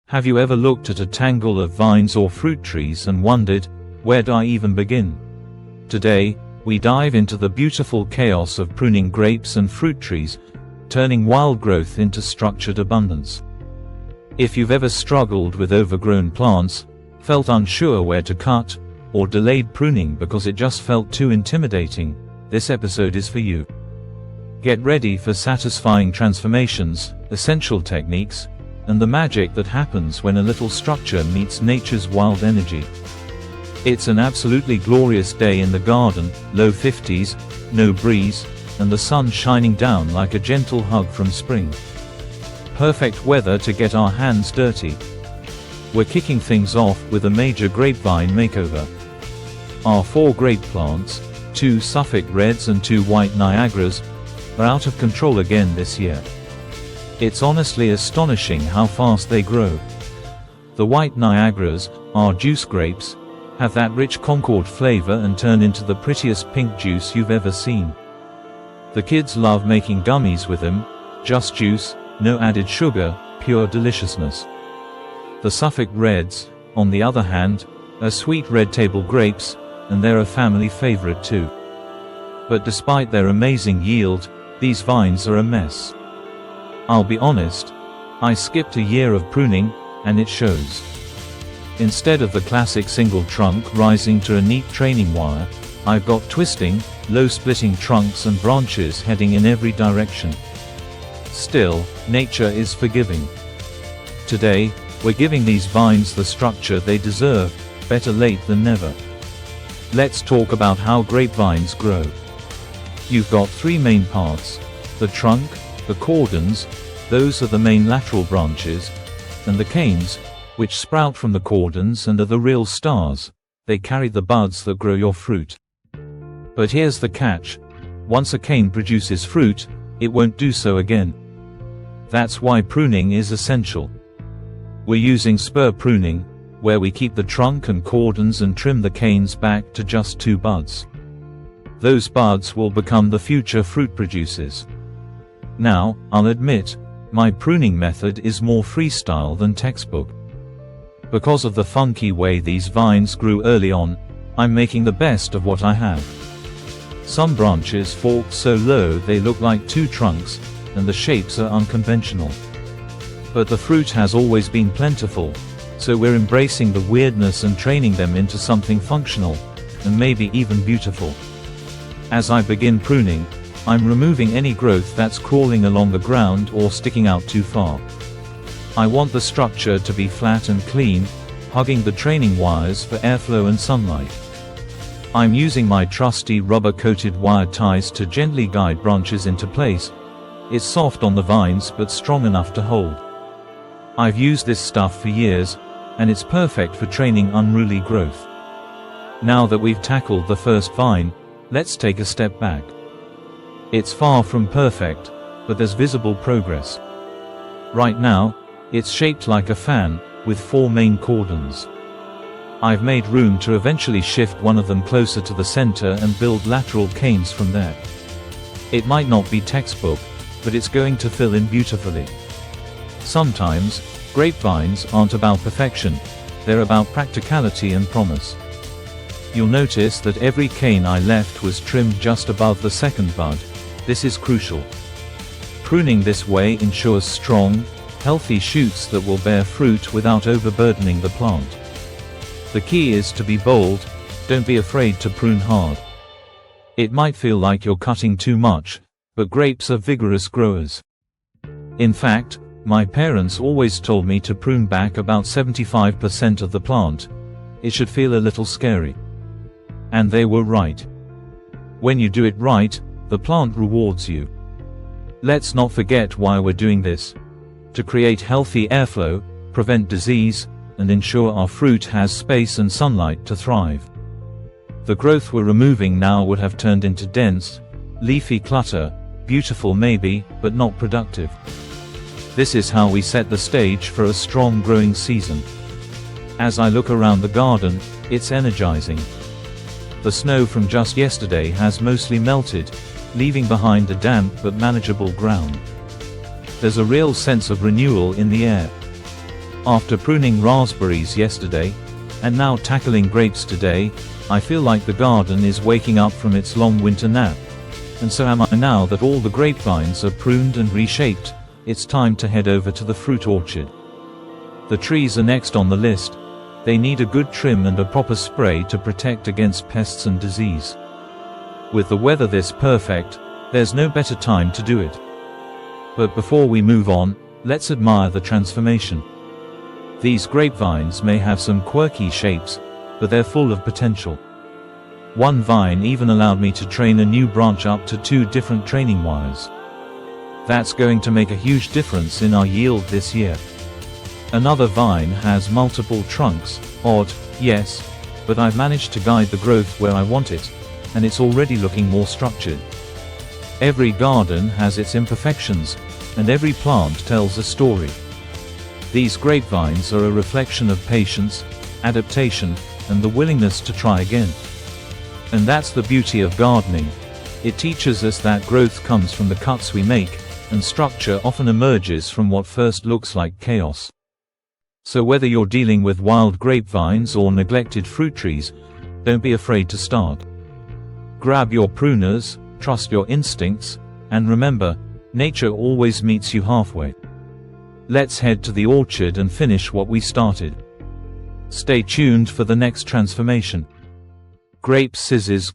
Have you ever looked at a tangle of vines or fruit trees and wondered, where do I even begin? Today, we dive into the beautiful chaos of pruning grapes and fruit trees, turning wild growth into structured abundance. If you've ever struggled with overgrown plants, felt unsure where to cut, or delayed pruning because it just felt too intimidating, this episode is for you. Get ready for satisfying transformations, essential techniques, and the magic that happens when a little structure meets nature's wild energy. It's an absolutely glorious day in the garden, low 50s, no breeze, and the sun shining down like a gentle hug from spring. Perfect weather to get our hands dirty. We're kicking things off with a major grapevine makeover. Our 4 grape plants, 2 Suffolk Reds and 2 White Niagaras, are out of control again this year. It's honestly astonishing how fast they grow. The White Niagaras, our juice grapes, have that rich Concord flavor and turn into the prettiest pink juice you've ever seen. The kids love making gummies with them, just juice, no added sugar, pure deliciousness. The Suffolk Reds, on the other hand, are sweet red table grapes, and they're a family favorite too. But despite their amazing yield, these vines are a mess. I'll be honest, I skipped a year of pruning, and it shows. Instead of the classic single trunk rising to a neat training wire, I've got twisting, low-splitting trunks and branches heading in every direction. Still, nature is forgiving. Today, we're giving these vines the structure they deserve, better late than never. Let's talk about how grapevines grow. You've got 3 main parts: the trunk, the cordons, those are the main lateral branches, and the canes, which sprout from the cordons and are the real stars. They carry the buds that grow your fruit. But here's the catch: once a cane produces fruit, it won't do so again. That's why pruning is essential. We're using spur pruning, where we keep the trunk and cordons and trim the canes back to just 2 buds. Those buds will become the future fruit producers. Now, I'll admit, my pruning method is more freestyle than textbook. Because of the funky way these vines grew early on, I'm making the best of what I have. Some branches fork so low they look like 2 trunks, and the shapes are unconventional. But the fruit has always been plentiful, so we're embracing the weirdness and training them into something functional, and maybe even beautiful. As I begin pruning, I'm removing any growth that's crawling along the ground or sticking out too far. I want the structure to be flat and clean, hugging the training wires for airflow and sunlight. I'm using my trusty rubber-coated wire ties to gently guide branches into place. It's soft on the vines but strong enough to hold. I've used this stuff for years, and it's perfect for training unruly growth. Now that we've tackled the first vine, let's take a step back. It's far from perfect, but there's visible progress. Right now, it's shaped like a fan, with 4 main cordons. I've made room to eventually shift one of them closer to the center and build lateral canes from there. It might not be textbook, but it's going to fill in beautifully. Sometimes, grapevines aren't about perfection, they're about practicality and promise. You'll notice that every cane I left was trimmed just above the second bud. This is crucial. Pruning this way ensures strong, healthy shoots that will bear fruit without overburdening the plant. The key is to be bold, don't be afraid to prune hard. It might feel like you're cutting too much, but grapes are vigorous growers. In fact, my parents always told me to prune back about 75% of the plant. It should feel a little scary. And they were right. When you do it right, the plant rewards you. Let's not forget why we're doing this: to create healthy airflow, prevent disease, and ensure our fruit has space and sunlight to thrive. The growth we're removing now would have turned into dense, leafy clutter, beautiful maybe, but not productive. This is how we set the stage for a strong growing season. As I look around the garden, it's energizing. The snow from just yesterday has mostly melted, leaving behind a damp but manageable ground. There's a real sense of renewal in the air. After pruning raspberries yesterday, and now tackling grapes today, I feel like the garden is waking up from its long winter nap. And so am I now that all the grapevines are pruned and reshaped. It's time to head over to the fruit orchard. The trees are next on the list. They need a good trim and a proper spray to protect against pests and disease. With the weather this perfect, there's no better time to do it. But before we move on, let's admire the transformation. These grapevines may have some quirky shapes, but they're full of potential. One vine even allowed me to train a new branch up to 2 different training wires. That's going to make a huge difference in our yield this year. Another vine has multiple trunks, odd, yes, but I've managed to guide the growth where I want it, and it's already looking more structured. Every garden has its imperfections, and every plant tells a story. These grapevines are a reflection of patience, adaptation, and the willingness to try again. And that's the beauty of gardening. It teaches us that growth comes from the cuts we make, and structure often emerges from what first looks like chaos. So whether you're dealing with wild grapevines or neglected fruit trees, don't be afraid to start. Grab your pruners, trust your instincts, and remember, nature always meets you halfway. Let's head to the orchard and finish what we started. Stay tuned for the next transformation. Grape scissors.